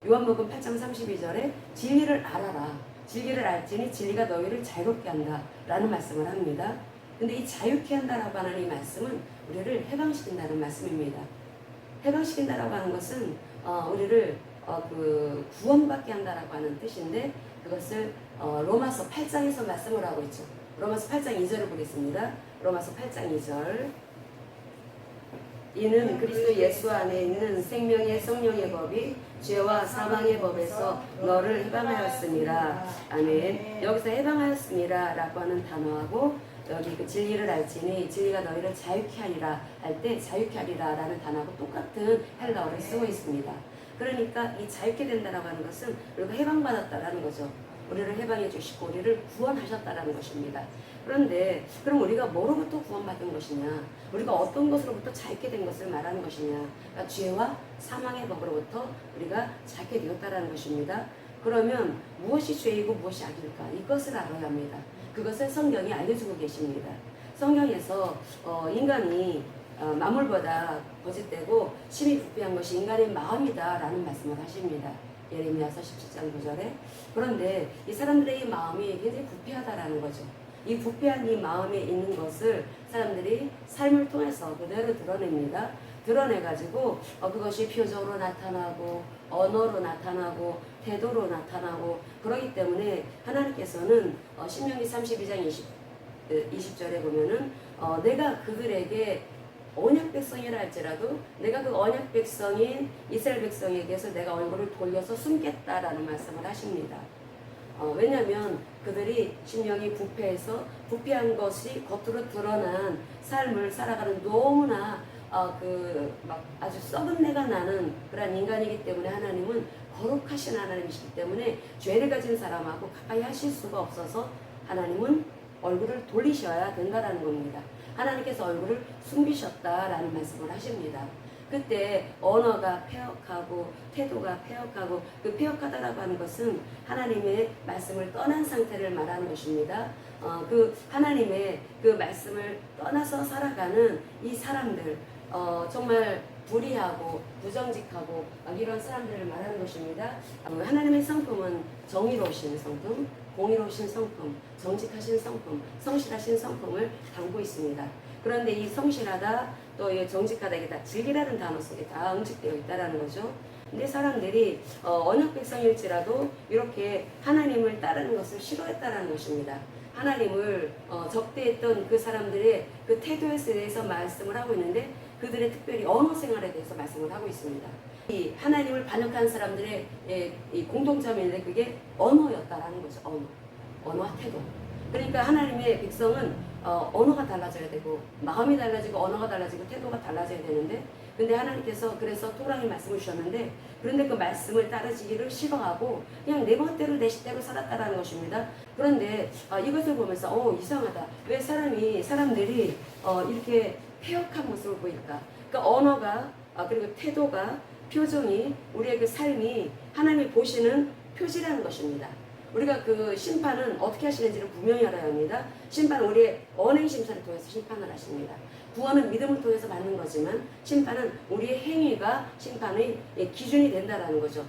요한복음 8장 32절에 진리를 알아라. 진리를 알지니 진리가 너희를 자유롭게 한다. 라는 말씀을 합니다. 근데 이 자유케 한다라고 하는 이 말씀은 우리를 해방시킨다는 말씀입니다. 해방시킨다라고 하는 것은 우리를 구원받게 한다라고 하는 뜻인데 그것을 로마서 8장에서 말씀을 하고 있죠. 로마서 8장 2절을 보겠습니다. 로마서 8장 2절. 이는 그리스도 예수 안에 있는 생명의 성령의 법이 죄와 사망의 법에서 너를 해방하였습니다. 아멘. 여기서 해방하였습니다 라고 하는 단어하고 여기 그 진리를 알지니 진리가 너희를 자유케 하리라 할 때 자유케 하리라 라는 단어하고 똑같은 헬라어를 쓰고 있습니다. 그러니까 이 자유케 된다라고 하는 것은 우리가 해방받았다라는 거죠. 우리를 해방해 주시고 우리를 구원하셨다라는 것입니다. 그런데 그럼 우리가 뭐로부터 구원받은 것이냐? 우리가 어떤 것으로부터 자유케 된 것을 말하는 것이냐? 그러니까 죄와 사망의 법으로부터 우리가 자유케 되었다라는 것입니다. 그러면 무엇이 죄이고 무엇이 악일까? 이것을 알아야 합니다. 그것을 성경이 알려주고 계십니다. 성경에서 인간이 만물보다 거짓되고 심히 부패한 것이 인간의 마음이다 라는 말씀을 하십니다. 예레미야서 17장 9절에. 그런데 이 사람들의 이 마음이 굉장히 부패하다라는 거죠. 이 부패한 이 마음에 있는 것을 사람들이 삶을 통해서 그대로 드러냅니다. 드러내가지고 그것이 표정으로 나타나고 언어로 나타나고 태도로 나타나고 그러기 때문에 하나님께서는 신명기 32장 20절에 보면은 내가 그들에게 언약 백성이라 할지라도 내가 그 언약 백성인 이스라엘 백성에게서 내가 얼굴을 돌려서 숨겠다라는 말씀을 하십니다. 왜냐하면 그들이 신령이 부패해서 부패한 것이 겉으로 드러난 삶을 살아가는 너무나 막 아주 썩은 내가 나는 그런 인간이기 때문에 하나님은 거룩하신 하나님이시기 때문에 죄를 가진 사람하고 가까이 하실 수가 없어서 하나님은 얼굴을 돌리셔야 된다라는 겁니다. 하나님께서 얼굴을 숨기셨다라는 말씀을 하십니다. 그때 언어가 폐역하고 태도가 폐역하고 그 폐역하다라고 하는 것은 하나님의 말씀을 떠난 상태를 말하는 것입니다. 그 하나님의 그 말씀을 떠나서 살아가는 이 사람들 정말 불의하고 부정직하고 이런 사람들을 말하는 것입니다. 하나님의 성품은 정의로우신 성품, 공의로우신 성품, 정직하신 성품, 성실하신 성품을 담고 있습니다. 그런데 이 성실하다 또 정직하다 이게 다 진리라는 단어 속에 다 응축되어 있다라는 거죠. 근데 사람들이 언약 백성일지라도 이렇게 하나님을 따르는 것을 싫어했다라는 것입니다. 하나님을 적대했던 그 사람들의 그 태도에 대해서 말씀을 하고 있는데 그들의 특별히 언어 생활에 대해서 말씀을 하고 있습니다. 이 하나님을 반역한 사람들의 이 공통점인데 그게 언어였다라는 거죠. 언어와 태도. 그러니까 하나님의 백성은 언어가 달라져야 되고 마음이 달라지고 언어가 달라지고 태도가 달라져야 되는데 근데 하나님께서 그래서 토라의 말씀을 주셨는데 그런데 그 말씀을 따르지기를 싫어하고 그냥 내 멋대로 내 식대로 살았다라는 것입니다. 그런데 이것을 보면서 이상하다. 왜 사람들이 이렇게 폐역한 모습을 보일까? 그러니까 언어가 그리고 태도가 표정이 우리의 그 삶이 하나님이 보시는 표지라는 것입니다. 우리가 그 심판은 어떻게 하시는지를 분명히 알아야 합니다. 심판은 우리의 언행 심사를 통해서 심판을 하십니다. 구원은 믿음을 통해서 받는 거지만 심판은 우리의 행위가 심판의 기준이 된다라는 거죠.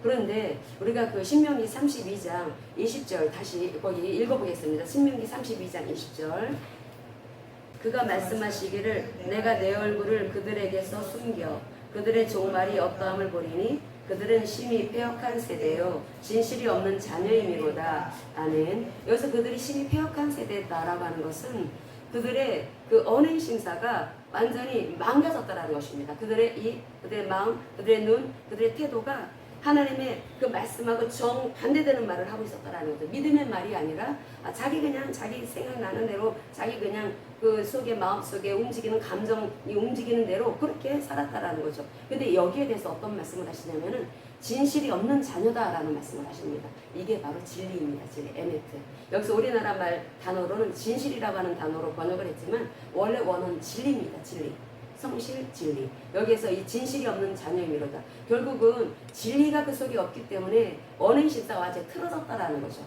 그런데 우리가 그 신명기 32장 20절 다시 거기 읽어보겠습니다. 신명기 32장 20절. 그가 말씀하시기를 내가 내 얼굴을 그들에게서 숨겨 그들의 종말이 어떠함을 보리니 그들은 심히 폐역한 세대요 진실이 없는 자녀이미로다. 아멘. 여기서 그들이 심히 폐역한 세대다라고 하는 것은 그들의 그 언행 심사가 완전히 망가졌다라는 것입니다. 그들의 마음, 그들의 눈, 그들의 태도가 하나님의 그 말씀하고 정반대되는 말을 하고 있었다라는 거죠. 믿음의 말이 아니라 자기 생각나는 대로 자기 그냥 그 속에 마음속에 움직이는 감정이 움직이는 대로 그렇게 살았다라는 거죠. 근데 여기에 대해서 어떤 말씀을 하시냐면은 진실이 없는 자녀다라는 말씀을 하십니다. 이게 바로 진리입니다. 진리, 에메트. 여기서 우리나라 말 단어로는 진실이라고 하는 단어로 번역을 했지만 원래 원어는 진리입니다. 진리. 성실, 진리. 여기에서 이 진실이 없는 자녀이미로다. 결국은 진리가 그 속에 없기 때문에 언행 심사가 완전히 틀어졌다라는 거죠.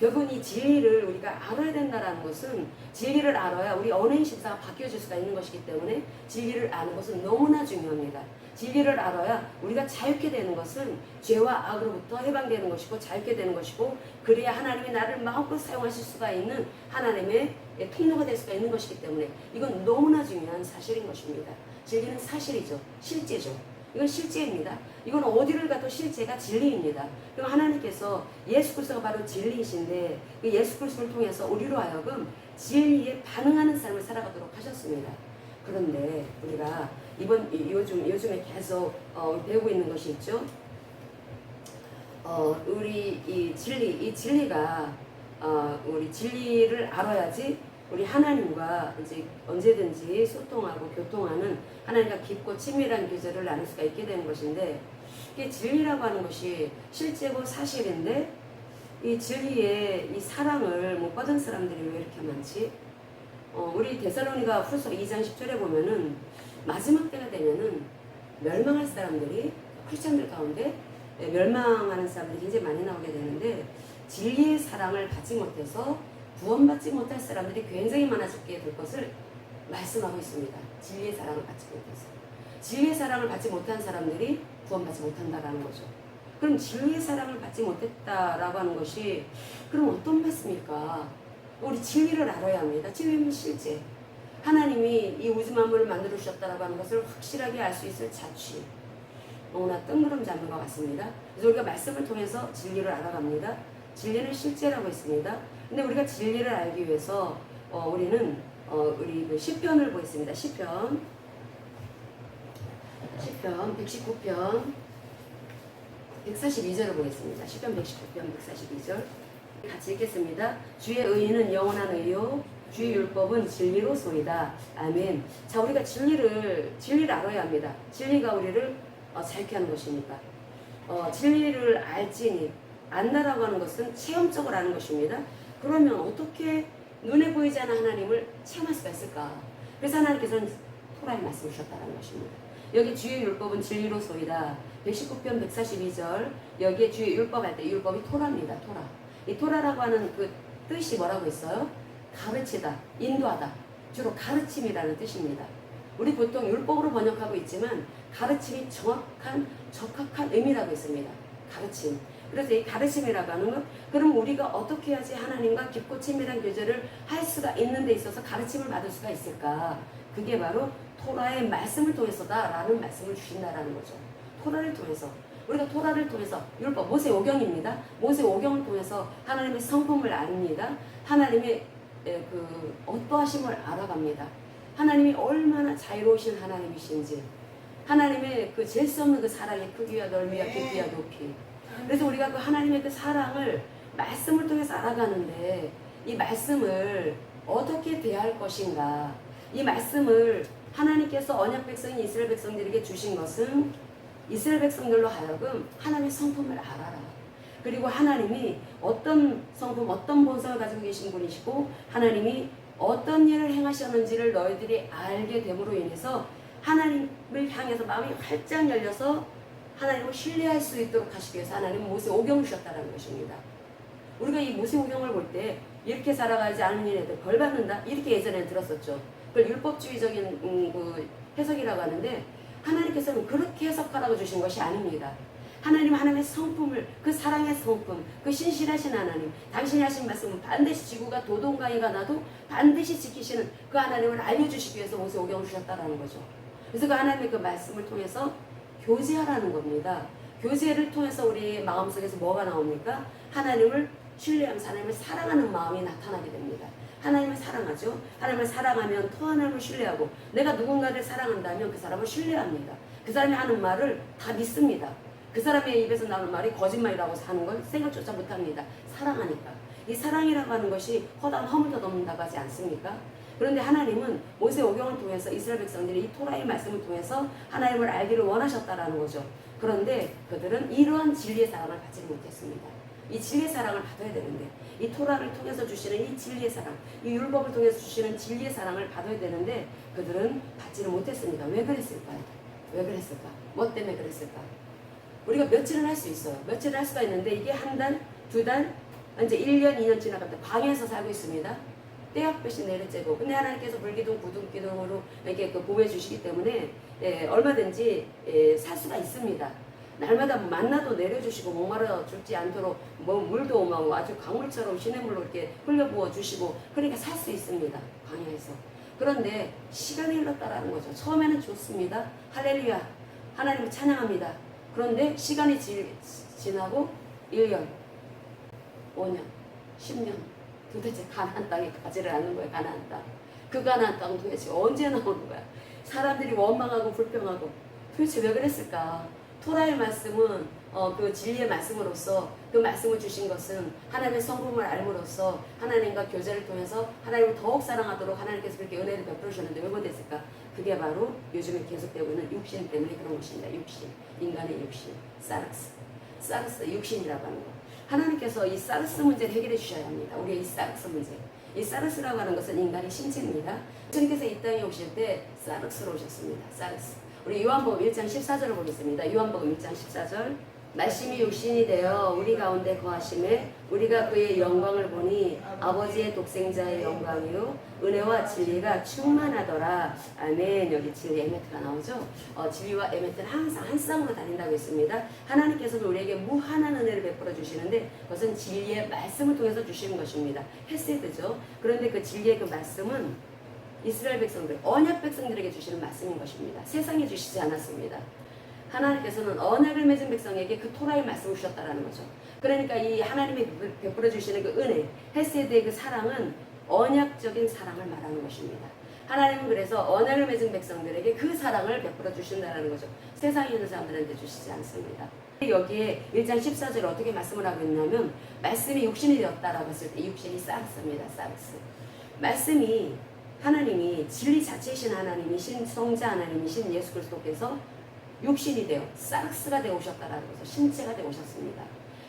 결국은 이 진리를 우리가 알아야 된다는 것은 진리를 알아야 우리 언어의 심사가 바뀌어질 수가 있는 것이기 때문에 진리를 아는 것은 너무나 중요합니다. 진리를 알아야 우리가 자유케 되는 것은 죄와 악으로부터 해방되는 것이고 자유케 되는 것이고 그래야 하나님이 나를 마음껏 사용하실 수가 있는 하나님의 통로가 될 수가 있는 것이기 때문에 이건 너무나 중요한 사실인 것입니다. 진리는 사실이죠. 실제죠. 이건 실제입니다. 이건 어디를 가도 실제가 진리입니다. 그럼 하나님께서 예수 그리스도가 바로 진리이신데 그 예수 그리스도를 통해서 우리로 하여금 진리에 반응하는 삶을 살아가도록 하셨습니다. 그런데 우리가 요즘에 계속 배우고 있는 것이 있죠. 우리 이 진리가 우리 진리를 알아야지 우리 하나님과 이제 언제든지 소통하고 교통하는 하나님과 깊고 친밀한 교제를 나눌 수가 있게 되는 것인데 이게 진리라고 하는 것이 실제고 사실인데 이 진리의 이 사랑을 못 받은 사람들이 왜 이렇게 많지? 우리 데살로니가 후서 2장 10절에 보면은 마지막 때가 되면은 멸망할 사람들이 크리스천들 가운데 멸망하는 사람들이 굉장히 많이 나오게 되는데 진리의 사랑을 받지 못해서 구원받지 못할 사람들이 굉장히 많아지게 될 것을 말씀하고 있습니다. 진리의 사랑을 받지 못해서. 진리의 사랑을 받지 못한 사람들이 구원받지 못한다라는 거죠. 그럼 진리의 사랑을 받지 못했다라고 하는 것이 그럼 어떤 말씀일까? 우리 진리를 알아야 합니다. 진리는 실제. 하나님이 이 우주 만물을 만들어 주셨다라고 하는 것을 확실하게 알 수 있을 자취. 너무나 뜬구름 잡는 것 같습니다. 그래서 우리가 말씀을 통해서 진리를 알아갑니다. 진리는 실제라고 했습니다. 근데 우리가 진리를 알기 위해서 우리는 우리 그 시편을 보겠습니다. 시편 119편 142절을 보겠습니다. 시편 119편 142절 같이 읽겠습니다. 주의 의는 영원한 의요 주의 율법은 진리로소이다. 아멘. 자, 우리가 진리를 알아야 합니다. 진리가 우리를 자유케 하는 것이니까. 진리를 알지니 안다라고 하는 것은 체험적으로 아는 것입니다. 그러면 어떻게 눈에 보이지 않는 하나님을 체험할 수가 있을까? 그래서 하나님께서는 토라의 말씀을 주셨다는 것입니다. 여기 주의 율법은 진리로소이다. 119편 142절 여기에 주의 율법 할 때 율법이 토라입니다. 토라. 이 토라라고 하는 그 뜻이 뭐라고 있어요? 가르치다, 인도하다. 주로 가르침이라는 뜻입니다. 우리 보통 율법으로 번역하고 있지만 가르침이 적합한 의미라고 있습니다. 가르침. 그래서 이 가르침이라고 하는 것, 그럼 우리가 어떻게 해야지 하나님과 깊고 친밀한 교제를 할 수가 있는 데 있어서 가르침을 받을 수가 있을까? 그게 바로 토라의 말씀을 통해서다라는 말씀을 주신다라는 거죠. 토라를 통해서. 우리가 토라를 통해서 율법, 모세오경입니다. 모세오경을 통해서 하나님의 성품을 압니다. 하나님의 그 어떠하심을 알아갑니다. 하나님이 얼마나 자유로우신 하나님이신지, 하나님의 그 잴 수 없는 그 사랑의 크기와 넓이와 깊이와 높이. 그래서 우리가 그 하나님의 그 사랑을 말씀을 통해서 알아가는데 이 말씀을 어떻게 대할 것인가? 이 말씀을 하나님께서 언약 백성인 이스라엘 백성들에게 주신 것은 이스라엘 백성들로 하여금 하나님의 성품을 알아라. 그리고 하나님이 어떤 성품, 어떤 본성을 가지고 계신 분이시고 하나님이 어떤 일을 행하셨는지를 너희들이 알게 됨으로 인해서 하나님을 향해서 마음이 활짝 열려서 하나님을 신뢰할 수 있도록 하시기 위해서 하나님은 모세오경을 주셨다는 것입니다. 우리가 이 모세오경을 볼 때 이렇게 살아가지 않은 일에도 벌 받는다? 이렇게 예전에 들었었죠. 그걸 율법주의적인 그 해석이라고 하는데 하나님께서는 그렇게 해석하라고 주신 것이 아닙니다. 하나님의 성품을, 그 사랑의 성품, 그 신실하신 하나님, 당신이 하신 말씀은 반드시 지구가 도동강이가 나도 반드시 지키시는 그 하나님을 알려주시기 위해서 모세오경을 주셨다는 거죠. 그래서 그 하나님의 그 말씀을 통해서 교제하라는 겁니다. 교제를 통해서 우리 마음속에서 뭐가 나옵니까? 하나님을 신뢰하면서 하나님을 사랑하는 마음이 나타나게 됩니다. 하나님을 사랑하죠. 하나님을 사랑하면 또 하나님을 신뢰하고 내가 누군가를 사랑한다면 그 사람을 신뢰합니다. 그 사람이 하는 말을 다 믿습니다. 그 사람의 입에서 나오는 말이 거짓말이라고 하는 걸 생각조차 못합니다. 사랑하니까. 이 사랑이라고 하는 것이 허다한 허물도 넘는다고 하지 않습니까? 그런데 하나님은 모세오경을 통해서 이스라엘 백성들이 이 토라의 말씀을 통해서 하나님을 알기를 원하셨다라는 거죠. 그런데 그들은 이러한 진리의 사랑을 받지 못했습니다. 이 진리의 사랑을 받아야 되는데 이 토라를 통해서 주시는 이 진리의 사랑, 이 율법을 통해서 주시는 진리의 사랑을 받아야 되는데 그들은 받지를 못했습니다. 왜 그랬을까요? 왜 그랬을까? 뭐 때문에 그랬을까? 우리가 며칠은 할 수 있어요. 며칠은 할 수가 있는데 이게 한 달, 두 달, 이제 1년, 2년 지나갑니다. 광야에서 살고 있습니다. 떼약볕이 내려쬐고, 근데 하나님께서 불기둥, 구둥기둥으로 이렇게 그 보호해 주시기 때문에 얼마든지 살 수가 있습니다. 날마다 만나도 내려주시고 목마르 죽지 않도록 뭐 물도 막 아주 강물처럼 시냇물로 이렇게 흘려부어 주시고, 그러니까 살 수 있습니다. 광야에서. 그런데 시간이 흘렀다라는 거죠. 처음에는 좋습니다. 할렐루야, 하나님을 찬양합니다. 그런데 시간이 지나고 1년, 5년, 10년, 도대체 가나안 땅에 가지를 않는 거예요. 가나안 땅. 그 가나안 땅 도대체 언제 나오는 거야? 사람들이 원망하고 불평하고 도대체 왜 그랬을까? 토라의 말씀은 그 진리의 말씀으로서 그 말씀을 주신 것은 하나님의 성품을 알므로써 하나님과 교제를 통해서 하나님을 더욱 사랑하도록 하나님께서 그렇게 은혜를 베풀어 주셨는데 왜 못했을까? 그게 바로 요즘에 계속되고 있는 육신 때문에 그런 것입니다. 육신, 인간의 육신, 사르스, 육신이라고 하는 것. 하나님께서 이 사르스 문제를 해결해 주셔야 합니다. 우리의 이 사르스 문제. 이 사르스라고 하는 것은 인간의 신체입니다. 주님께서 이 땅에 오실 때 사르스로 오셨습니다. 사르스. 우리 요한복음 1장 14절을 보겠습니다. 요한복음 1장 14절. 말씀이 육신이 되어 우리 가운데 거하심에 우리가 그의 영광을 보니 아버지의 독생자의 영광이요 은혜와 진리가 충만하더라. 아멘. 여기 진리 에메트가 나오죠. 진리와 에메트는 항상 한 쌍으로 다닌다고 했습니다. 하나님께서는 우리에게 무한한 은혜를 베풀어 주시는데 그것은 진리의 말씀을 통해서 주시는 것입니다. 헤세드죠. 그런데 그 진리의 그 말씀은 이스라엘 백성들, 언약 백성들에게 주시는 말씀인 것입니다. 세상에 주시지 않았습니다. 하나님께서는 언약을 맺은 백성에게 그 토라의 말씀을 주셨다라는 거죠. 그러니까 이 하나님이 베풀어 주시는 그 은혜, 헤세드의 그 사랑은 언약적인 사랑을 말하는 것입니다. 하나님은 그래서 언약을 맺은 백성들에게 그 사랑을 베풀어 주신다는 거죠. 세상에 있는 사람들한테 주시지 않습니다. 여기에 1장 14절 어떻게 말씀을 하고 있냐면 말씀이 육신이 되었다라고 했을 때 이 육신이 사르스입니다. 사르스. 말씀이 하나님이 진리 자체이신 하나님이신 성자 하나님이신 예수 그리스도께서 육신이 되어 사르스가 되어 오셨다라는 거죠. 신체가 되어 오셨습니다.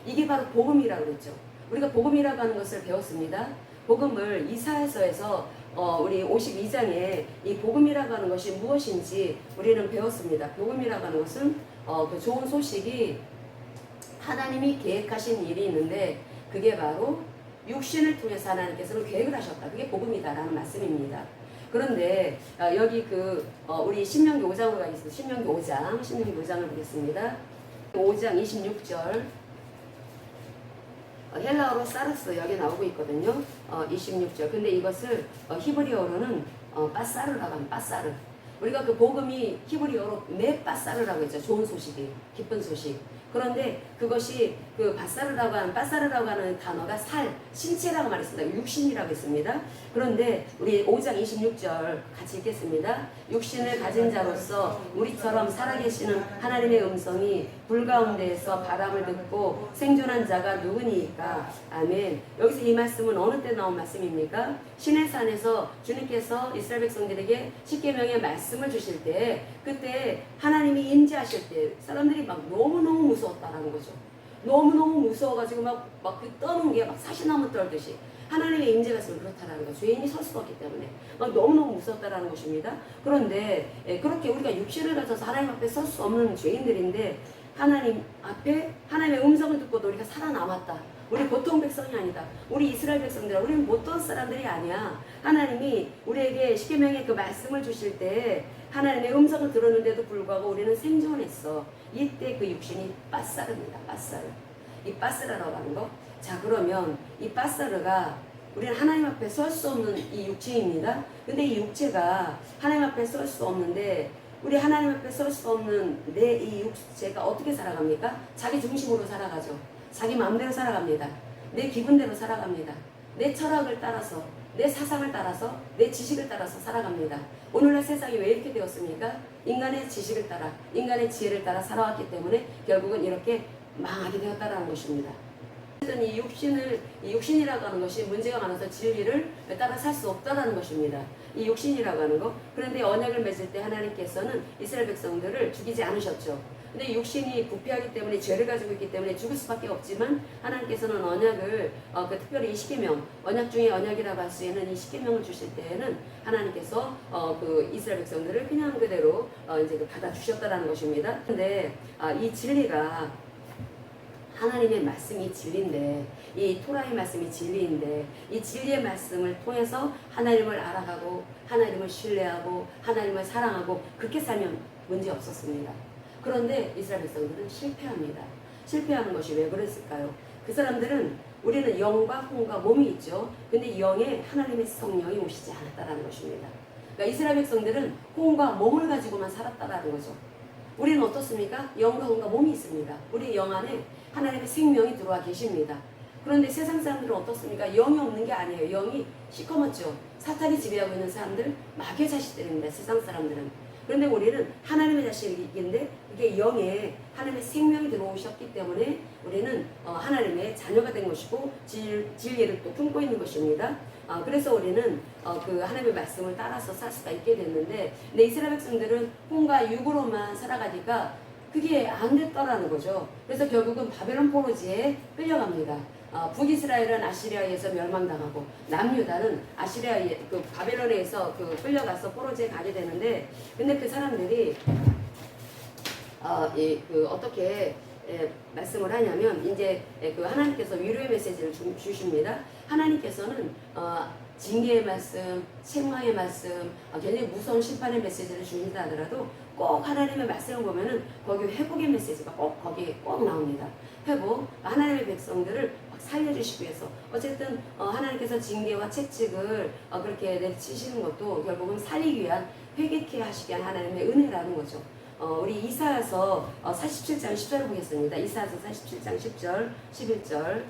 이게 바로 복음이라고 그랬죠. 우리가 복음이라고 하는 것을 배웠습니다. 복음을 이사야서에서 우리 52장에 이 복음이라고 하는 것이 무엇인지 우리는 배웠습니다. 복음이라고 하는 것은 그 좋은 소식이 하나님이 계획하신 일이 있는데 그게 바로 육신을 통해서 하나님께서는 계획을 하셨다. 그게 복음이다라는 말씀입니다. 그런데 여기 우리 신명기 5장으로 가겠습니다. 신명기 5장을 보겠습니다. 5장 26절 헬라어로 사르스 여기 나오고 있거든요. 26절. 근데 이것을 히브리어로는 빠사르라고 하면 빠사르. 우리가 그 복음이 히브리어로 메빠사르라고 했죠. 좋은 소식이, 기쁜 소식. 그런데 그것이 그 빠사르라고 하는 단어가 신체라고 말했습니다. 육신이라고 했습니다. 그런데 우리 5장 26절 같이 읽겠습니다. 육신을 가진 자로서 우리처럼 살아계시는 하나님의 음성이 불 가운데에서 바람을 듣고 생존한 자가 누구니까? 아멘. 여기서 이 말씀은 어느 때 나온 말씀입니까? 시내산에서 주님께서 이스라엘 백성들에게 십계명의 말씀을 주실 때 그때 하나님이 임재하실 때 사람들이 막 너무너무 무서웠다라는 거죠. 너무너무 무서워가지고 막 떠는 게 막 사시나무 떨듯이 하나님의 임재가 있으면 그렇다라는 거죠. 죄인이 설 수가 없기 때문에 막 너무너무 무섭다라는 것입니다. 그런데 그렇게 우리가 육신을 가져서 하나님 앞에 설 수 없는 죄인들인데 하나님 앞에 하나님의 음성을 듣고도 우리가 살아남았다. 우리 보통 백성이 아니다. 우리 이스라엘 백성들, 우리는 못된 사람들이 아니야. 하나님이 우리에게 십계명의 그 말씀을 주실 때 하나님의 음성을 들었는데도 불구하고 우리는 생존했어. 이때 그 육신이 빠사르입니다. 빠사르. 이 빠사르라고 하는 거. 자, 그러면 이 빠사르가 우리는 하나님 앞에 설 수 없는 이 육체입니다. 근데 이 육체가 하나님 앞에 설 수 없는데 우리 하나님 앞에 설 수 없는 내 이 육체가 어떻게 살아갑니까? 자기 중심으로 살아가죠. 자기 마음대로 살아갑니다. 내 기분대로 살아갑니다. 내 철학을 따라서, 내 사상을 따라서, 내 지식을 따라서 살아갑니다. 오늘날 세상이 왜 이렇게 되었습니까? 인간의 지식을 따라, 인간의 지혜를 따라 살아왔기 때문에 결국은 이렇게 망하게 되었다는 것입니다. 이 육신이라고 하는 것이 문제가 많아서 진리를 따라 살 수 없다라는 것입니다. 이 육신이라고 하는 거. 그런데 언약을 맺을 때 하나님께서는 이스라엘 백성들을 죽이지 않으셨죠. 근데 육신이 부패하기 때문에 죄를 가지고 있기 때문에 죽을 수밖에 없지만 하나님께서는 언약을 특별히 이 십계명, 언약 중에 언약이라고 할 수 있는 이 십계명을 주실 때에는 하나님께서 그 이스라엘 백성들을 그냥 그대로 이제 받아 주셨다라는 것입니다. 근데 이 진리가 하나님의 말씀이 진리인데, 이 토라의 말씀이 진리인데, 이 진리의 말씀을 통해서 하나님을 알아가고 하나님을 신뢰하고 하나님을 사랑하고 그렇게 살면 문제 없었습니다. 그런데 이스라엘 백성들은 실패합니다. 실패하는 것이 왜 그랬을까요? 그 사람들은, 우리는 영과 혼과 몸이 있죠. 근데 영에 하나님의 성령이 오시지 않았다라는 것입니다. 그러니까 이스라엘 백성들은 혼과 몸을 가지고만 살았다라는 거죠. 우리는 어떻습니까? 영과 혼과 몸이 있습니다. 우리 영 안에 하나님의 생명이 들어와 계십니다. 그런데 세상 사람들은 어떻습니까? 영이 없는 게 아니에요. 영이 시커멓죠. 사탄이 지배하고 있는 사람들, 마귀의 자식들입니다. 세상 사람들은. 그런데 우리는 하나님의 자식인데, 이게 영에 하나님의 생명이 들어오셨기 때문에 우리는 하나님의 자녀가 된 것이고 진리를 또 품고 있는 것입니다. 그래서 우리는 그 하나님의 말씀을 따라서 살 수가 있게 됐는데, 근데 이스라엘 백성들은 혼과 육으로만 살아가니까 그게 안 됐더라는 거죠. 그래서 결국은 바벨론 포로지에 끌려갑니다. 북이스라엘은 아시리아에서 멸망당하고 남유다는 아시리아에 그 바벨론에서 그 끌려가서 포로지에 가게 되는데, 근데 그 사람들이 어떻게 말씀을 하냐면, 이제 그 하나님께서 위로의 메시지를 주십니다. 하나님께서는 징계의 말씀, 책망의 말씀, 굉장히 무서운 심판의 메시지를 주신다 하더라도 꼭 하나님의 말씀을 보면은 거기 회복의 메시지가 꼭 거기에 꼭 나옵니다. 회복, 하나님의 백성들을 살려주시기 위해서. 어쨌든 하나님께서 징계와 채찍을 그렇게 내치시는 것도 결국은 살리기 위한, 회개케 하시기 위한 하나님의 은혜라는 거죠. 우리 이사야서 47장 10절을 보겠습니다. 이사야서 47장 10절, 11절.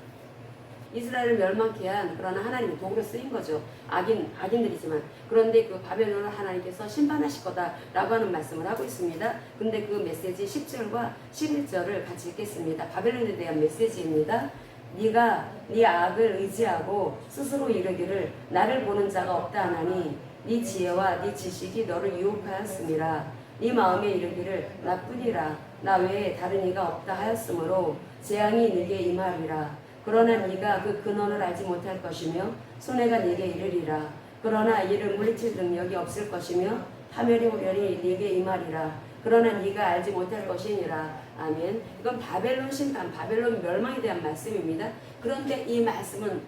이스라엘을 멸망케 한, 그러나 하나님이 도구로 쓰인 거죠. 악인들이지만. 그런데 그 바벨론을 하나님께서 심판하실 거다라고 하는 말씀을 하고 있습니다. 근데 그 메시지 10절과 11절을 같이 읽겠습니다. 바벨론에 대한 메시지입니다. 네가 네 악을 의지하고 스스로 이르기를 나를 보는 자가 없다 하나니 네 지혜와 네 지식이 너를 유혹하였음이라. 네 마음에 이르기를 나뿐이라 나 외에 다른 이가 없다 하였으므로 재앙이 네게 임하리라. 그러나 네가 그 근원을 알지 못할 것이며 손해가 네게 이르리라. 그러나 이를 물리칠 능력이 없을 것이며 파멸이 오려니 네게 임하리라. 그러나 네가 알지 못할 것이니라. 아멘. 이건 바벨론 심판, 바벨론 멸망에 대한 말씀입니다. 그런데 이 말씀은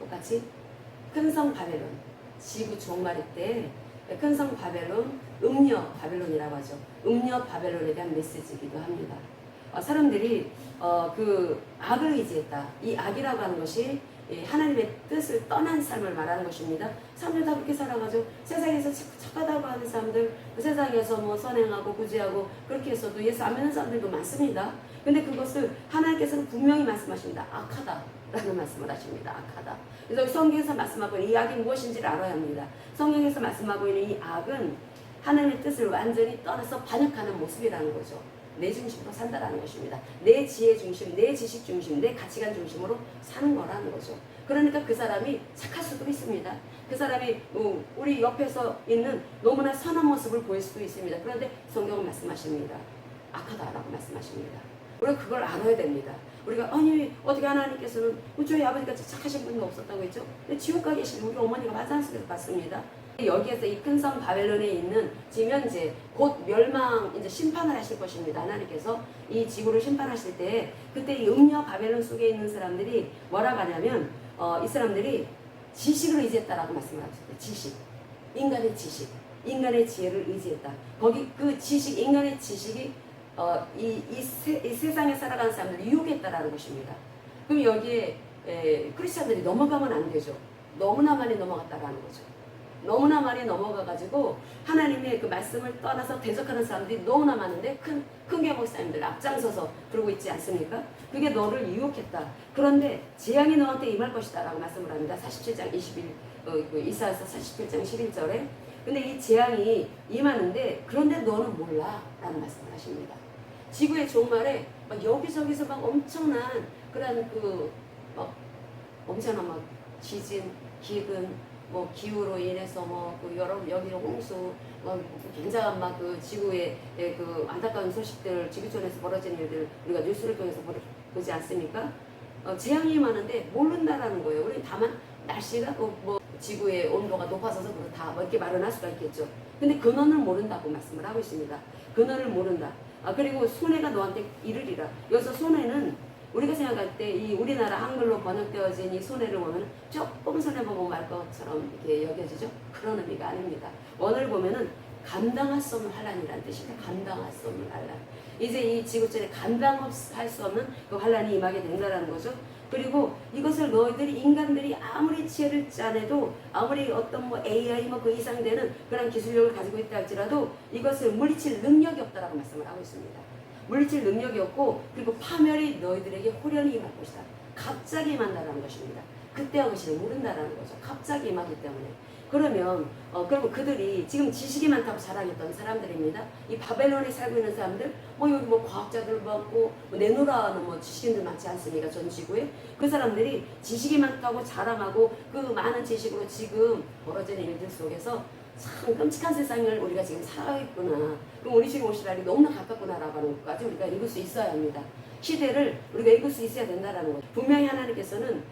똑같이 큰성 바벨론, 지구 종말일 때 큰성 바벨론, 음녀 바벨론이라고 하죠. 음녀 바벨론에 대한 메시지이기도 합니다. 사람들이 그 악을 의지했다. 이 악이라고 하는 것이 하나님의 뜻을 떠난 삶을 말하는 것입니다. 사람들 다 그렇게 살아가죠. 세상에서 착하다고 하는 사람들, 세상에서 뭐 선행하고 구제하고 그렇게 해서도 예수 안 믿는 사람들도 많습니다. 근데 그것을 하나님께서는 분명히 말씀하십니다. 악하다라는 말씀을 하십니다. 악하다. 그래서 성경에서 말씀하고 있는 이 악이 무엇인지를 알아야 합니다. 성경에서 말씀하고 있는 이 악은 하나님의 뜻을 완전히 떠나서 반역하는 모습이라는 거죠. 내 중심으로 산다라는 것입니다. 내 지혜 중심, 내 지식 중심, 내 가치관 중심으로 사는 거라는 거죠. 그러니까 그 사람이 착할 수도 있습니다. 그 사람이 우리 옆에서 있는 너무나 선한 모습을 보일 수도 있습니다. 그런데 성경은 말씀하십니다. 악하다라고 말씀하십니다. 우리가 그걸 알아야 됩니다. 우리가 아니 어떻게 하나님께서는 저희 아버지가 착하신 분이 없었다고 했죠? 근데 지옥 가 계신 우리 어머니가 마산 속에서 봤습니다. 여기에서 이 큰성 바벨론에 있는 지금 현재 곧 멸망 이제 심판을 하실 것입니다. 하나님께서 이 지구를 심판하실 때 그때 이 음녀 바벨론 속에 있는 사람들이 뭐라고 하냐면 이 사람들이 지식을 의지했다라고 말씀을 하셨어요. 지식, 인간의 지식, 인간의 지혜를 의지했다. 거기 그 지식, 인간의 지식이 이 세상에 살아가는 사람들을 유혹했다라는 것입니다. 그럼 여기에 크리스찬들이 넘어가면 안 되죠. 너무나 많이 넘어갔다라는 거죠. 너무나 많이 넘어가가지고 하나님의 그 말씀을 떠나서 대적하는 사람들이 너무나 많은데 큰 교회 목사님들 앞장서서 그러고 있지 않습니까? 그게 너를 유혹했다. 그런데 재앙이 너한테 임할 것이다 라고 말씀을 합니다. 47장 21, 이사야서 47장 11절에. 근데 이 재앙이 임하는데 그런데 너는 몰라 라는 말씀을 하십니다. 지구의 종말에 막 여기저기서 막 엄청난 그런 엄청난 막 지진, 기근, 뭐 기후로 인해서 뭐 여기 홍수, 굉장한 막 그 지구의 그 안타까운 소식들, 지구촌에서 벌어지는 일들 우리가 뉴스를 통해서 보지 않습니까? 재앙이 임하는데 모른다라는 거예요. 우리 다만 날씨가 뭐 지구의 온도가 높아져서 그렇다 뭐 이렇게 말은 할 수가 있겠죠. 근데 근원을 모른다고 말씀을 하고 있습니다. 근원을 모른다. 그리고 손해가 너한테 이르리라. 여기서 손해는 우리가 생각할 때 이 우리나라 한글로 번역되어진 이 손해를 보면 조금 손해보고 말 것처럼 이렇게 여겨지죠? 그런 의미가 아닙니다. 원어를 보면은 감당할 수 없는 환란이라는 뜻입니다. 감당할 수 없는 환란. 이제 이 지구촌에 감당할 수 없는 그 환란이 임하게 된다라는 거죠. 그리고 이것을 너희들이 인간들이 아무리 지혜를 짜내도 아무리 어떤 뭐 AI 뭐 그 이상 되는 그런 기술력을 가지고 있다 할지라도 이것을 물리칠 능력이 없다라고 말씀을 하고 있습니다. 물리칠 능력이 없고 그리고 파멸이 너희들에게 호련히 임할 것이다. 갑자기 임한다라는 것입니다. 그때와 그 시를 모른다라는 거죠. 갑자기 임하기 때문에. 그러면 그러면 그들이 지금 지식이 많다고 자랑했던 사람들입니다. 이 바벨론에 살고 있는 사람들, 뭐 여기 뭐 과학자들 많고 뭐 내노라는 뭐 지식인들 많지 않습니까? 전 지구에 그 사람들이 지식이 많다고 자랑하고 그 많은 지식으로 지금 벌어지는 일들 속에서 참 끔찍한 세상을 우리가 지금 살아있구나. 그럼 우리 지금 오실 날이 너무나 가깝구나라고 하는 것까지 우리가 읽을 수 있어야 합니다. 시대를 우리가 읽을 수 있어야 된다라는 거죠. 분명히 하나님께서는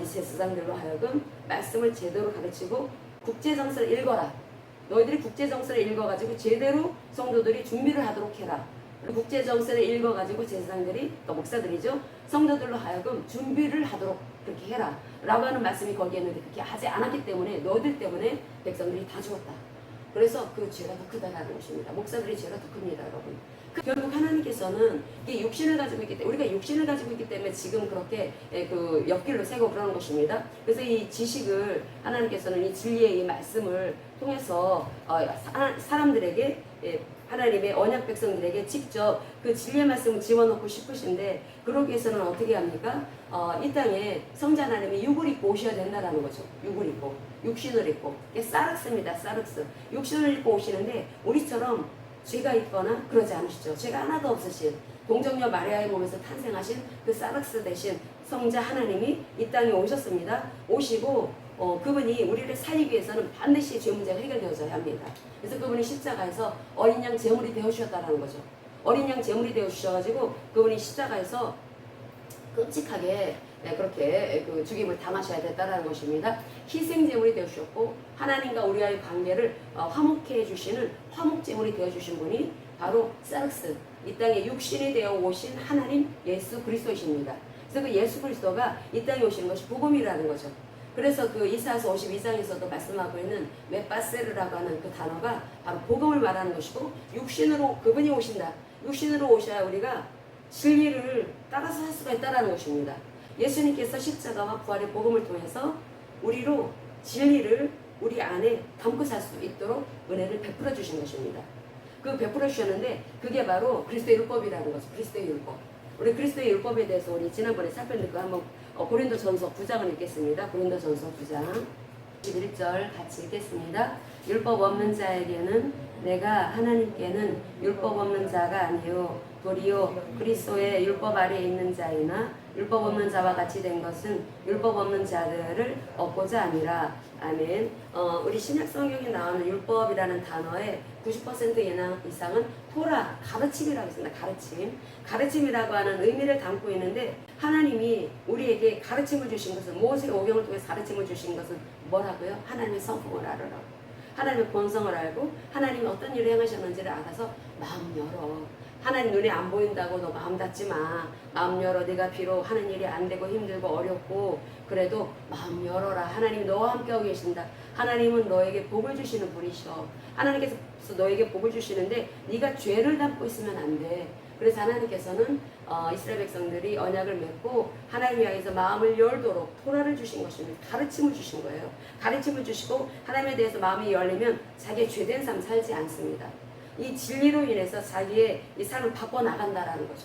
이 제사장들로 하여금 말씀을 제대로 가르치고 국제정서를 읽어라. 너희들이 국제정서를 읽어가지고 제대로 성도들이 준비를 하도록 해라. 국제정서를 읽어가지고 제사장들이 또 목사들이죠. 성도들로 하여금 준비를 하도록 그렇게 해라. 라고 하는 말씀이 거기에 있는데 그렇게 하지 않았기 때문에 너희들 때문에 백성들이 다 죽었다. 그래서 그 죄가 더 크다라는 것입니다. 목사들이 죄가 더 큽니다, 여러분. 결국 하나님께서는 이게 육신을 가지고 있기 때문에 우리가 육신을 가지고 있기 때문에 지금 그렇게 그 옆길로 새고 그러는 것입니다. 그래서 이 지식을 하나님께서는 이 진리의 이 말씀을 통해서 사람들에게 하나님의 언약 백성들에게 직접 그 진리의 말씀을 집어넣고 싶으신데 그러기 위해서는 어떻게 합니까? 이 땅에 성자 하나님이 육을 입고 오셔야 된다라는 거죠. 육을 입고 육신을 입고 이게 사륵스입니다. 사륵스 육신을 입고 오시는데 우리처럼 죄가 있거나 그러지 않으시죠. 죄가 하나도 없으신 동정녀 마리아의 몸에서 탄생하신 그 사륵스 대신 성자 하나님이 이 땅에 오셨습니다. 오시고 그분이 우리를 살리기 위해서는 반드시 죄 문제가 해결되어져야 합니다. 그래서 그분이 십자가에서 어린 양 제물이 되어주셨다는 거죠. 어린 양 제물이 되어주셔가지고 그분이 십자가에서 끔찍하게 그렇게 그 죽임을 당하셔야 됐다는 것입니다. 희생제물이 되어주셨고 하나님과 우리와의 관계를 화목해 해주시는 화목제물이 되어주신 분이 바로 사륵스, 이 땅에 육신이 되어 오신 하나님 예수 그리스도이십니다. 그래서 그 예수 그리스도가 이 땅에 오시는 것이 복음이라는 거죠. 그래서 그 이사야서 52장에서도 말씀하고 있는 메빠세르라고 하는 그 단어가 바로 복음을 말하는 것이고 육신으로 그분이 오신다. 육신으로 오셔야 우리가 진리를 따라서 살 수가 있다는 것입니다. 예수님께서 십자가와 부활의 복음을 통해서 우리로 진리를 우리 안에 담고 살 수 있도록 은혜를 베풀어 주신 것입니다. 그 베풀어 주셨는데 그게 바로 그리스도의 율법이라는 거죠. 그리스도의 율법. 우리 그리스도의 율법에 대해서 우리 지난번에 살폈는데 그 한번 고린도전서 9장을 읽겠습니다. 고린도전서 9장 11절 같이 읽겠습니다. 율법 없는 자에게는 내가 하나님께는 율법 없는 자가 아니요 도리어 그리스도의 율법 아래에 있는 자이나 율법 없는 자와 같이 된 것은 율법 없는 자들을 얻고자 함이라. 아멘. 우리 신약 성경에 나오는 율법이라는 단어의 90% 이상은 토라, 가르침이라고 했습니다. 가르침이라고 하는 의미를 담고 있는데 하나님이 우리에게 가르침을 주신 것은 모세의 오경을 통해서 가르침을 주신 것은 뭐라고요? 하나님의 성품을 알으라고. 하나님의 본성을 알고 하나님이 어떤 일을 행하셨는지를 알아서 마음 열어. 하나님 눈에 안 보인다고 너 마음 닫지 마. 마음 열어. 네가 비록 하는 일이 안 되고 힘들고 어렵고 그래도 마음 열어라. 하나님이 너와 함께하고 계신다. 하나님은 너에게 복을 주시는 분이셔. 하나님께서 너에게 복을 주시는데 네가 죄를 담고 있으면 안 돼. 그래서 하나님께서는 이스라엘 백성들이 언약을 맺고 하나님 향해서 마음을 열도록 토라를 주신 것입니다. 가르침을 주신 거예요. 가르침을 주시고 하나님에 대해서 마음이 열리면 자기의 죄된 삶 살지 않습니다. 이 진리로 인해서 자기의 이 삶을 바꿔나간다라는 거죠.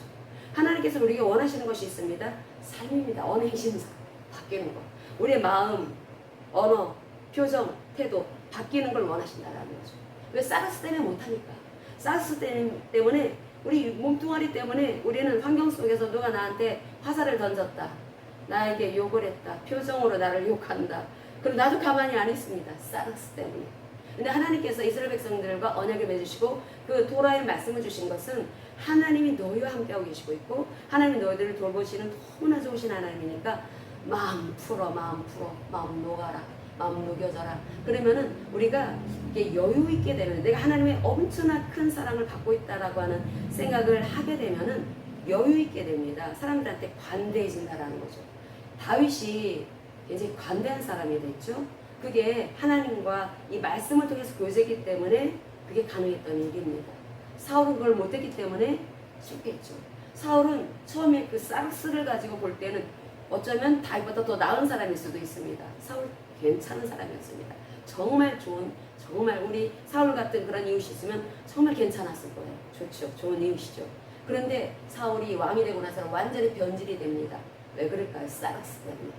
하나님께서 우리에게 원하시는 것이 있습니다. 삶입니다. 언어, 행심, 바뀌는 것. 우리의 마음, 언어, 표정, 태도 바뀌는 걸 원하신다라는 거죠. 왜? 사르스 때문에 못하니까. 사르스 때문에 우리 몸뚱아리 때문에 우리는 환경 속에서 누가 나한테 화살을 던졌다. 나에게 욕을 했다. 표정으로 나를 욕한다. 그럼 나도 가만히 안 있습니다. 사르스 때문에. 근데 하나님께서 이스라엘 백성들과 언약을 맺으시고 그 토라의 말씀을 주신 것은 하나님이 너희와 함께하고 계시고 있고 하나님이 너희들을 돌보시는 너무나 좋으신 하나님이니까 마음 풀어 마음 녹아라 마음 녹여져라. 그러면은 우리가 이게 여유 있게 되면 내가 하나님의 엄청난 큰 사랑을 받고 있다라고 하는 생각을 하게 되면은 여유 있게 됩니다. 사람들한테 관대해진다라는 거죠. 다윗이 굉장히 관대한 사람이 됐죠. 그게 하나님과 이 말씀을 통해서 교제했기 때문에 그게 가능했던 일입니다. 사울은 그걸 못했기 때문에 실패했죠. 사울은 처음에 그 싹스를 가지고 볼 때는 어쩌면 다윗보다 더 나은 사람일 수도 있습니다. 사울 괜찮은 사람이었습니다. 정말 좋은, 정말 우리 사울 같은 그런 이웃이 있으면 정말 괜찮았을 거예요. 좋죠. 좋은 이웃이죠. 그런데 사울이 왕이 되고 나서는 완전히 변질이 됩니다. 왜 그럴까요? 싹스 때문에.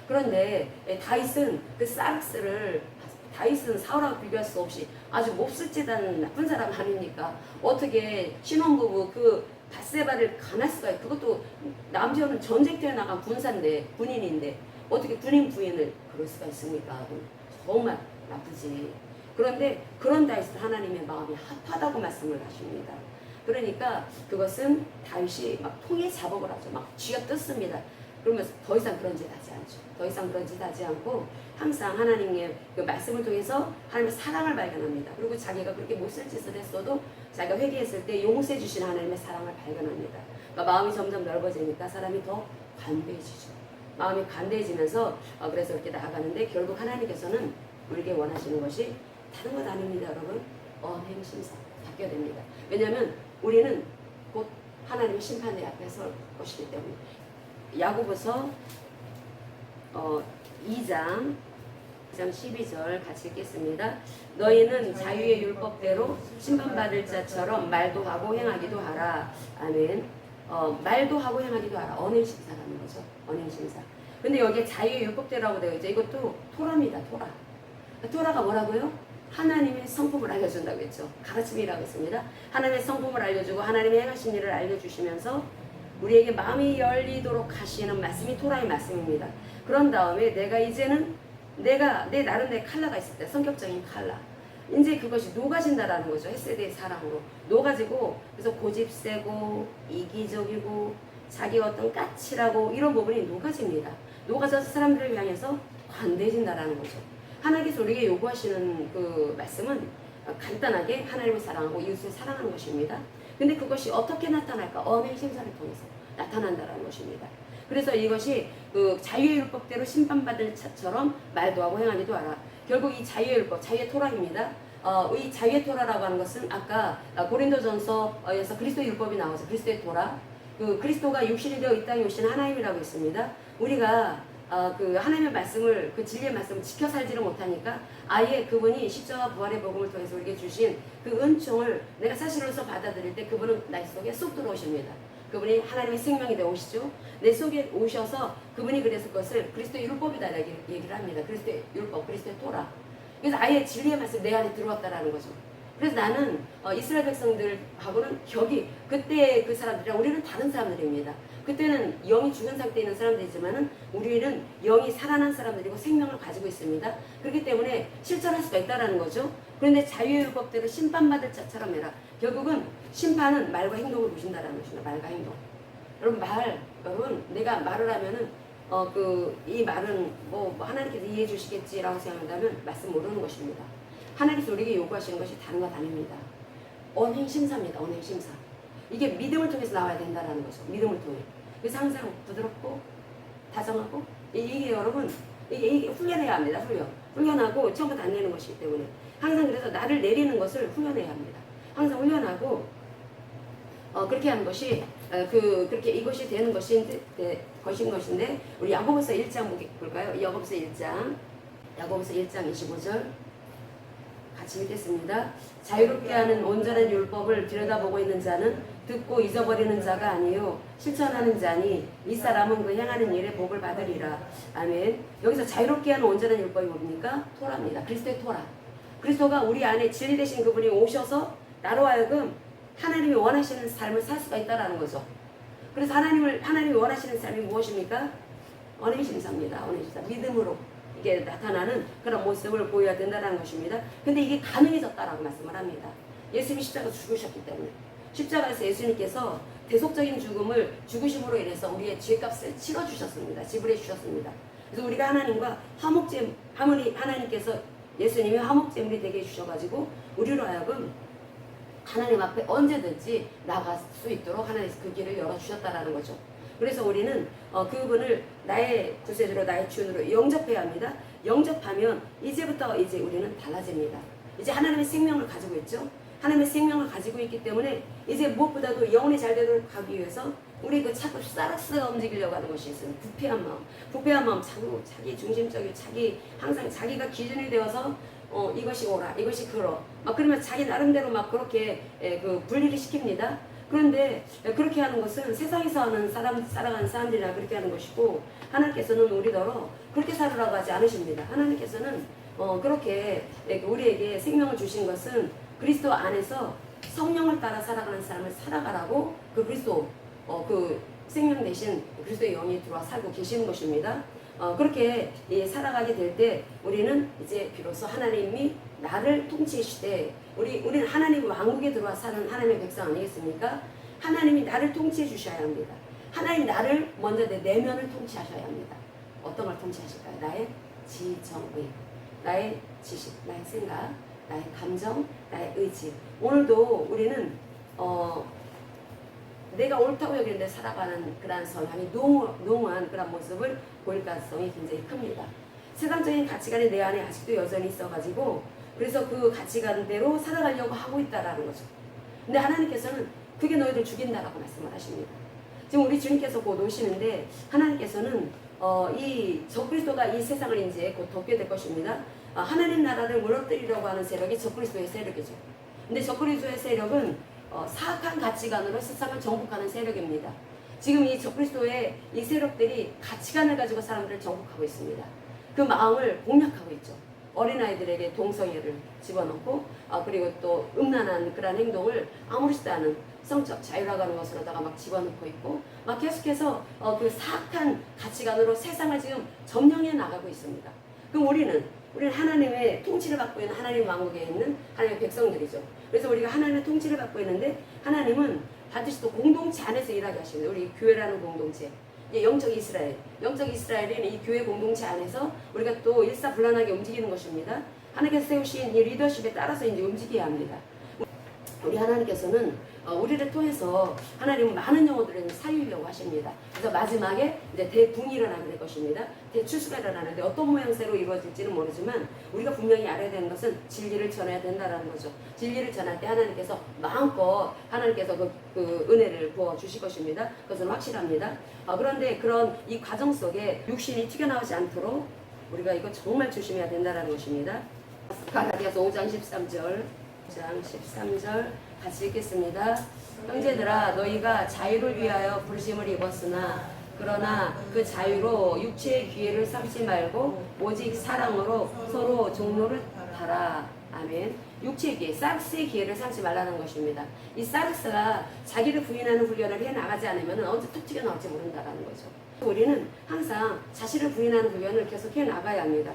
그런데 다윗은 그 싹스를, 다윗은 사울하고 비교할 수 없이 아주 몹쓸짓한 나쁜 사람 아닙니까? 어떻게 신혼부부 그 밧세바를 간할 수가 있어요? 그것도 남자는 전쟁터에 나간 군인인데 어떻게 군인 부인을 그럴 수가 있습니까? 정말 나쁘지. 그런데 그런 다윗은 하나님의 마음이 합하다고 말씀을 하십니다. 그러니까 그것은 다윗이 막 통에 자복을 하죠. 막 쥐어뜯습니다. 그러면서 더 이상 그런 짓 하지 않죠. 더 이상 그런 짓 하지 않고 항상 하나님의 그 말씀을 통해서 하나님의 사랑을 발견합니다. 그리고 자기가 그렇게 못쓸 짓을 했어도 자기가 회개했을 때 용서해 주신 하나님의 사랑을 발견합니다. 그러니까 마음이 점점 넓어지니까 사람이 더 관대해지죠. 마음이 관대해지면서 그래서 이렇게 나아가는데 결국 하나님께서는 우리에게 원하시는 것이 다른 것 아닙니다, 여러분. 언행심사 바뀌어야 됩니다. 왜냐하면 우리는 곧 하나님의 심판의 앞에 설 것이기 때문에. 야고보서 2장 12절 같이 읽겠습니다. 너희는 자유의 율법대로 심판받을 자처럼 말도 하고 행하기도 하라. 아멘. 말도 하고 행하기도 하라. 언행심사라는 거죠. 언행심사. 근데 여기에 자유의 율법대로라고 되어 있죠. 이것도 토라입니다. 토라. 토라가 뭐라고요? 하나님의 성품을 알려준다고 했죠. 가르침이라고 했습니다. 하나님의 성품을 알려주고 하나님의 행하신 일을 알려주시면서 우리에게 마음이 열리도록 하시는 말씀이 토라의 말씀입니다. 그런 다음에 내가 이제는 내 나름대로 칼라가 있을 때, 성격적인 칼라. 이제 그것이 녹아진다라는 거죠. 햇세대의 사랑으로. 녹아지고, 그래서 고집세고, 이기적이고, 자기 어떤 까칠하고, 이런 부분이 녹아집니다. 녹아져서 사람들을 향해서 관대해진다라는 거죠. 하나님께서 우리에게 요구하시는 그 말씀은 간단하게 하나님을 사랑하고 이웃을 사랑하는 것입니다. 근데 그것이 어떻게 나타날까? 언행 심사를 통해서 나타난다는 것입니다. 그래서 이것이 그 자유의 율법대로 심판받을 자처럼 말도 하고 행하기도 하라. 결국 이 자유의 율법, 자유의 토라입니다. 이 자유의 토라라고 하는 것은 아까 고린도전서에서 그리스도의 율법이 나오죠. 그리스도의 토라. 그 그리스도가 육신이 되어 이 땅에 오신 하나님이라고 했습니다. 우리가 그 하나님의 말씀을, 그 진리의 말씀을 지켜 살지를 못하니까 아예 그분이 십자가 부활의 복음을 통해서 우리에게 주신 그 은총을 내가 사실로서 받아들일 때 그분은 나 속에 쏙 들어오십니다. 그분이 하나님의 생명이 되어 오시죠. 내 속에 오셔서 그분이 그래서 그것을 그리스도의 율법이다 얘기를 합니다. 그리스도의 율법, 그리스도의 토라. 그래서 아예 진리의 말씀 내 안에 들어왔다라는 거죠. 그래서 나는 이스라엘 백성들하고는 격이, 그때 그 사람들이랑 우리는 다른 사람들입니다. 그때는 영이 죽은 상태에 있는 사람들이지만은 우리는 영이 살아난 사람들이고 생명을 가지고 있습니다. 그렇기 때문에 실천할 수가 있다라는 거죠. 그런데 자유의 율법대로 심판받을 자처럼 해라. 결국은 심판은 말과 행동을 보신다라는 것입니다. 말과 행동. 여러분 내가 말을 하면은 이 말은 뭐 하나님께서 이해해 주시겠지라고 생각한다면 말씀 모르는 것입니다. 하나님께서 우리에게 요구하시는 것이 다른 것 아닙니다. 언행심사입니다. 언행심사. 이게 믿음을 통해서 나와야 된다라는 거죠. 믿음을 통해. 그래서 항상 부드럽고 다정하고 이게 여러분 이게 훈련해야 합니다. 훈련하고 처음부터 안 내는 것이기 때문에 항상 그래서 나를 내리는 것을 훈련해야 합니다. 항상 훈련하고 그렇게 하는 것이 그렇게 이것이 되는 것인 것인데 우리 야고보서 1장 볼까요? 야고보서 1장 25절 같이 읽겠습니다. 자유롭게 하는 온전한 율법을 들여다보고 있는 자는 듣고 잊어버리는 자가 아니요 실천하는 자니 이 사람은 그 행하는 일에 복을 받으리라. 아멘. 여기서 자유롭게 하는 온전한 율법이 뭡니까? 토라입니다. 그리스도의 토라. 그리스도가 우리 안에 진리 되신 그분이 오셔서 나로 하여금 하나님이 원하시는 삶을 살 수가 있다라는 거죠. 그래서 하나님이 원하시는 삶이 무엇입니까? 언행심사입니다. 언행심사. 믿음으로 이게 나타나는 그런 모습을 보여야 된다는 것입니다. 근데 이게 가능해졌다라고 말씀을 합니다. 예수님이 십자가 죽으셨기 때문에. 십자가에서 예수님께서 대속적인 죽음을 죽으심으로 인해서 우리의 죄값을 치러주셨습니다. 지불해 주셨습니다. 그래서 우리가 하나님과 하나님께서 예수님이 화목제물이 되게 해주셔가지고 우리로 하여금 하나님 앞에 언제든지 나갈 수 있도록 하나님 그 길을 열어주셨다라는 거죠. 그래서 우리는 그분을 나의 구세주로 나의 주인으로 영접해야 합니다. 영접하면 이제부터 이제 우리는 달라집니다. 이제 하나님의 생명을 가지고 있죠. 하나님의 생명을 가지고 있기 때문에 이제 무엇보다도 영혼이 잘 되도록 가기 위해서 우리 그 자꾸 싸락스가 움직이려고 하는 것이 있어요. 부패한 마음, 자기 중심적인 항상 자기가 기준이 되어서 이것이 옳아, 이것이 그러. 막 그러면 자기 나름대로 막 그렇게 그 분리를 시킵니다. 그런데 그렇게 하는 것은 세상에서 살아가는 사람들이나 그렇게 하는 것이고, 하나님께서는 우리더러 그렇게 살으라고 하지 않으십니다. 하나님께서는 그렇게 우리에게 생명을 주신 것은 그리스도 안에서 성령을 따라 살아가는 삶을 살아가라고 그 그리스도 그 생명 대신 그리스도의 영이 들어와 살고 계시는 것입니다. 그렇게 살아가게 될 때 우리는 이제 비로소 하나님이 나를 통치하시되, 우리는 하나님 왕국에 들어와 사는 하나님의 백성 아니겠습니까? 하나님이 나를 통치해 주셔야 합니다. 하나님이 나를 먼저 내 내면을 통치하셔야 합니다. 어떤 걸 통치하실까요? 나의 지정의, 나의 지식, 나의 생각, 나의 감정, 나의 의지. 오늘도 우리는 내가 옳다고 여기는데 살아가는 그러한 성향이 농후한 그런 모습을 보일 가능성이 굉장히 큽니다. 세상적인 가치관이 내 안에 아직도 여전히 있어가지고, 그래서 그 가치관대로 살아가려고 하고 있다라는 거죠. 근데 하나님께서는 그게 너희들 죽인다라고 말씀을 하십니다. 지금 우리 주님께서 곧 오시는데, 하나님께서는 이 적그리스도가 이 세상을 이제 곧 덮게 될 것입니다. 하나님 나라를 무너뜨리려고 하는 세력이 적그리스도의 세력이죠. 근데 적그리스도의 세력은 사악한 가치관으로 세상을 정복하는 세력입니다. 지금 이 적그리스도의 이 세력들이 가치관을 가지고 사람들을 정복하고 있습니다. 그 마음을 공략하고 있죠. 어린아이들에게 동성애를 집어넣고, 그리고 또 음란한 그런 행동을 아무렇지도 않은 성적 자유라고 하는 것으로다가 막 집어넣고 있고, 막 계속해서 그 사악한 가치관으로 세상을 지금 점령해 나가고 있습니다. 그럼 우리는 하나님의 통치를 받고 있는 하나님 왕국에 있는 하나님의 백성들이죠. 그래서 우리가 하나님의 통치를 받고 있는데, 하나님은 반드시 또 공동체 안에서 일하게 하십니다. 우리 교회라는 공동체, 영적 이스라엘은 이 교회 공동체 안에서 우리가 또 일사불란하게 움직이는 것입니다. 하나님께서 세우신 이 리더십에 따라서 이제 움직여야 합니다. 우리 하나님께서는 우리를 통해서 하나님은 많은 영혼들을 살리려고 하십니다. 그래서 마지막에 이제 대붕이 일어나게 될 것입니다. 대추수가 일어나는데 어떤 모양새로 이루어질지는 모르지만, 우리가 분명히 알아야 되는 것은 진리를 전해야 된다는 거죠. 진리를 전할 때 하나님께서 마음껏 하나님께서 그 은혜를 부어 주실 것입니다. 그것은 확실합니다. 그런데 그런 이 과정 속에 육신이 튀겨나오지 않도록 우리가 이거 정말 조심해야 된다는 것입니다. 갈라디아서 5장 13절 같이 읽겠습니다. 형제들아, 너희가 자유를 위하여 부르심을 입었으나 그러나 그 자유로 육체의 기회를 삼지 말고 오직 사랑으로 서로 종로를 달아. 아멘. 육체의 기회, 사르스의 기회를 삼지 말라는 것입니다. 이 사르스가 자기를 부인하는 훈련을 해 나가지 않으면 언제 툭 튀겨나올지 모른다는 거죠. 우리는 항상 자신을 부인하는 훈련을 계속 해 나가야 합니다.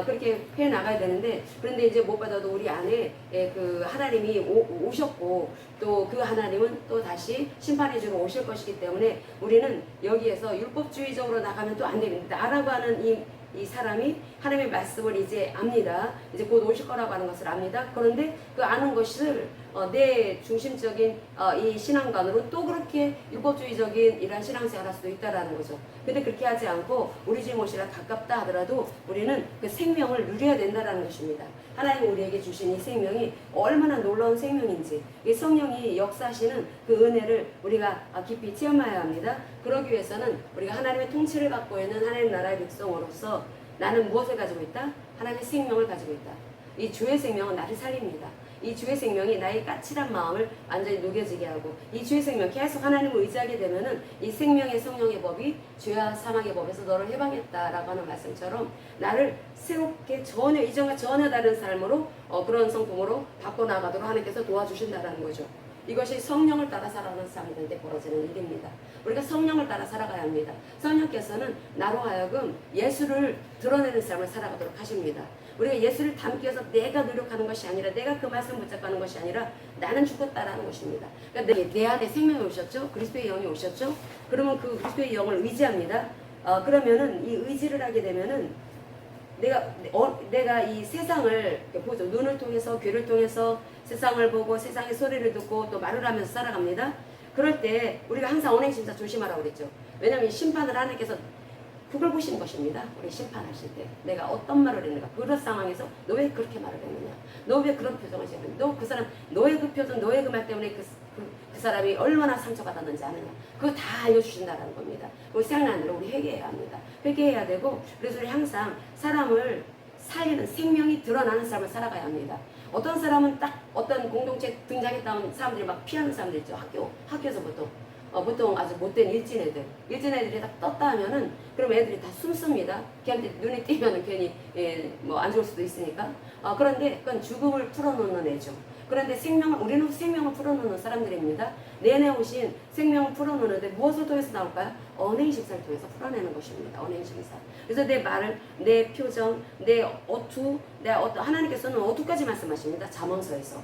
그렇게 해 나가야 되는데, 그런데 이제 무엇보다도 우리 안에 그 하나님이 오셨고, 또 그 하나님은 또 다시 심판해 주러 오실 것이기 때문에 우리는 여기에서 율법주의적으로 나가면 또 안 됩니다. 나라고 하는 이 사람이 하나님의 말씀을 이제 압니다. 이제 곧 오실 거라고 하는 것을 압니다. 그런데 그 아는 것을 내 중심적인 이 신앙관으로 또 그렇게 율법주의적인 이러한 신앙생활 할 수도 있다라는 거죠. 근데 그렇게 하지 않고 우리 집 모시라 가깝다 하더라도 우리는 그 생명을 누려야 된다라는 것입니다. 하나님 우리에게 주신 이 생명이 얼마나 놀라운 생명인지, 이 성령이 역사하시는 그 은혜를 우리가 깊이 체험해야 합니다. 그러기 위해서는 우리가 하나님의 통치를 받고 있는 하나님 나라의 백성으로서 나는 무엇을 가지고 있다? 하나님의 생명을 가지고 있다. 이 주의 생명은 나를 살립니다. 이 주의 생명이 나의 까칠한 마음을 완전히 녹여지게 하고, 이 주의 생명 계속 하나님을 의지하게 되면은 이 생명의 성령의 법이 죄와 사망의 법에서 너를 해방했다라고 하는 말씀처럼 나를 새롭게 전혀 이전과 전혀 다른 삶으로 그런 성품으로 바꿔나가도록 하나님께서 도와주신다라는 거죠. 이것이 성령을 따라 살아가는 사람들한테 벌어지는 일입니다. 우리가 성령을 따라 살아가야 합니다. 성령께서는 나로 하여금 예수를 드러내는 삶을 살아가도록 하십니다. 우리가 예수를 담기 위해서 내가 노력하는 것이 아니라, 내가 그 말씀 붙잡는 것이 아니라 나는 죽었다라는 것입니다. 그러니까 내 안에 생명이 오셨죠? 그리스도의 영이 오셨죠? 그러면 그 그리스도의 영을 의지합니다. 그러면은 이 의지를 하게 되면은 내가 이 세상을 보죠. 눈을 통해서, 귀를 통해서 세상을 보고 세상의 소리를 듣고 또 말을 하면서 살아갑니다. 그럴 때 우리가 항상 언행심사 조심하라고 그랬죠. 왜냐하면 이 심판을 하나님께서 그걸 보시는 것입니다. 우리 심판하실 때 내가 어떤 말을 했는가, 그런 상황에서 너 왜 그렇게 말을 했느냐, 너 왜 그런 표정을 지었느냐, 너 그 사람 너의 그 표정, 너의 그 말 때문에 그 사람이 얼마나 상처받았는지 아느냐, 그거 다 알려주신다는 겁니다. 그리고 생각나는 대로 우리 회개해야 합니다. 회개해야 되고, 그래서 우리 항상 사람을 살리는, 생명이 드러나는 삶을 살아가야 합니다. 어떤 사람은 딱 어떤 공동체 등장했다면 사람들이 막 피하는 사람들 있죠. 학교에서 보통 아주 못된 일진애들이 딱 떴다 하면은, 그럼 애들이 다 숨습니다. 걔한테 눈에 띄면은 괜히 뭐 안 좋을 수도 있으니까. 그런데 그건 죽음을 풀어놓는 애죠. 그런데 우리는 생명을 풀어놓는 사람들입니다. 내내 오신 생명을 풀어놓는데 무엇을 통해서 나올까요? 언행심사를 통해서 풀어내는 것입니다. 언행심사. 그래서 내 말을, 내 표정, 내 어투, 하나님께서는 어투까지 말씀하십니다. 잠언서에서.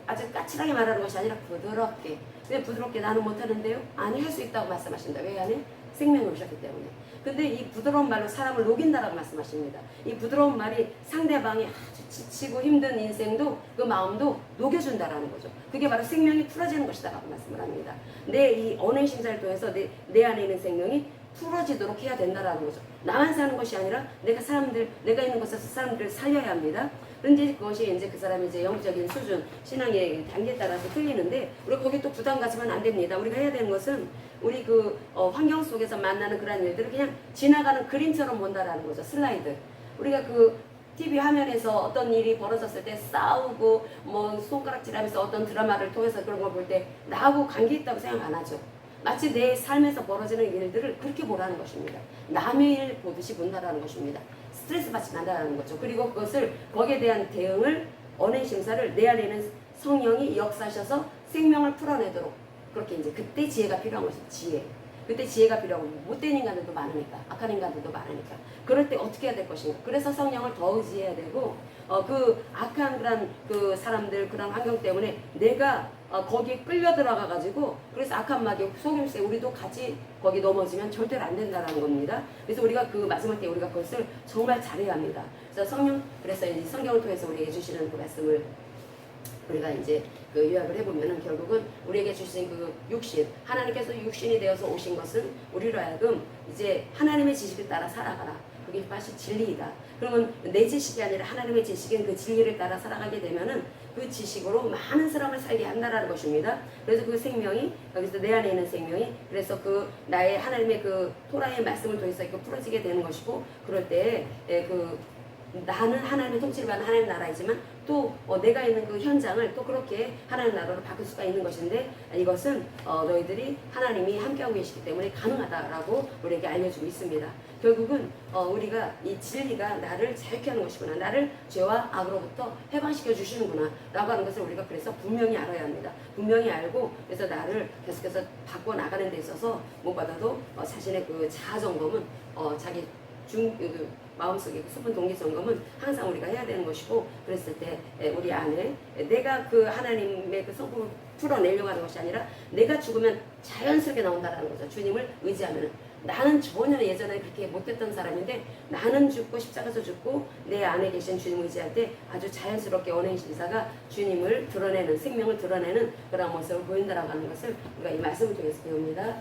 아주 까칠하게 말하는 것이 아니라 부드럽게. 왜 부드럽게 나는 못하는데요? 아니, 할 수 있다고 말씀하신다. 왜 안에? 생명을 오셨기 때문에. 근데 이 부드러운 말로 사람을 녹인다라고 말씀하십니다. 이 부드러운 말이 상대방이 아주 지치고 힘든 인생도, 그 마음도 녹여준다라는 거죠. 그게 바로 생명이 풀어지는 것이다라고 말씀을 합니다. 내 이 언행심사를 통해서 내 안에 있는 생명이 풀어지도록 해야 된다라는 거죠. 나만 사는 것이 아니라 내가 있는 곳에서 사람들을 살려야 합니다. 그런데 그것이 이제 그 사람의 이제 영적인 수준, 신앙의 단계에 따라서 틀리는데, 우리가 거기 또 부담 가지면 안 됩니다. 우리가 해야 되는 것은 우리 환경 속에서 만나는 그런 일들을 그냥 지나가는 그림처럼 본다라는 거죠. 슬라이드. 우리가 TV 화면에서 어떤 일이 벌어졌을 때 싸우고 뭐 손가락질하면서 어떤 드라마를 통해서 그런 걸 볼 때 나하고 관계 있다고 생각 안 하죠. 마치 내 삶에서 벌어지는 일들을 그렇게 보라는 것입니다. 남의 일 보듯이 본다라는 것입니다. 스트레스 받지 말라는 거죠. 그리고 거기에 대한 대응을, 언행심사를 내 안에 있는 성령이 역사하셔서 생명을 풀어내도록, 그렇게 이제 그때 지혜가 필요한 것이죠. 지혜. 그때 지혜가 필요하고, 못된 인간들도 많으니까, 악한 인간들도 많으니까, 그럴 때 어떻게 해야 될 것인가. 그래서 성령을 더 의지해야 되고, 그 악한 그런 사람들, 그런 환경 때문에 내가 거기에 끌려 들어가 가지고, 그래서 악한 마귀 속임수에 우리도 같이 거기 넘어지면 절대로 안 된다는 겁니다. 그래서 우리가 그 마지막 때 우리가 그것을 정말 잘해야 합니다. 그래서 이제 성경을 통해서 우리에게 주시는 그 말씀을 우리가 이제 요약을 해보면은, 결국은 우리에게 주신 그 육신, 하나님께서 육신이 되어서 오신 것은 우리로 하여금 이제 하나님의 지식을 따라 살아가라. 그게 사실 진리이다. 그러면 내 지식이 아니라 하나님의 지식인 그 진리를 따라 살아가게 되면은 그 지식으로 많은 사람을 살게 한다라는 것입니다. 그래서 그 생명이, 여기서 내 안에 있는 생명이, 그래서 나의 하나님의 토라의 말씀을 통해서 풀어지게 되는 것이고, 그럴 때 나는 하나님의 통치를 받는 하나님 나라이지만 또 내가 있는 그 현장을 또 그렇게 하나님 나라로 바꿀 수가 있는 것인데, 이것은 너희들이 하나님이 함께하고 계시기 때문에 가능하다라고 우리에게 알려주고 있습니다. 결국은 우리가 이 진리가 나를 자유케 하는 것이구나, 나를 죄와 악으로부터 해방시켜 주시는구나 라고 하는 것을 우리가 그래서 분명히 알아야 합니다. 분명히 알고, 그래서 나를 계속해서 바꿔 나가는 데 있어서 무엇보다도 자신의 그 자아 점검은 자기 마음속의 수분 동기 점검은 항상 우리가 해야 되는 것이고, 그랬을 때 우리 안에 내가 그 하나님의 그 성품을 풀어내려고 하는 것이 아니라 내가 죽으면 자연스럽게 나온다는 거죠. 주님을 의지하면. 나는 전혀 예전에 그렇게 못됐던 사람인데, 나는 죽고 십자가에서 죽고 내 안에 계신 주님을 의지할 때 아주 자연스럽게 언행심사가 주님을 드러내는, 생명을 드러내는 그런 모습을 보인다라고 하는 것을 우리가 이 말씀을 통해서 배웁니다.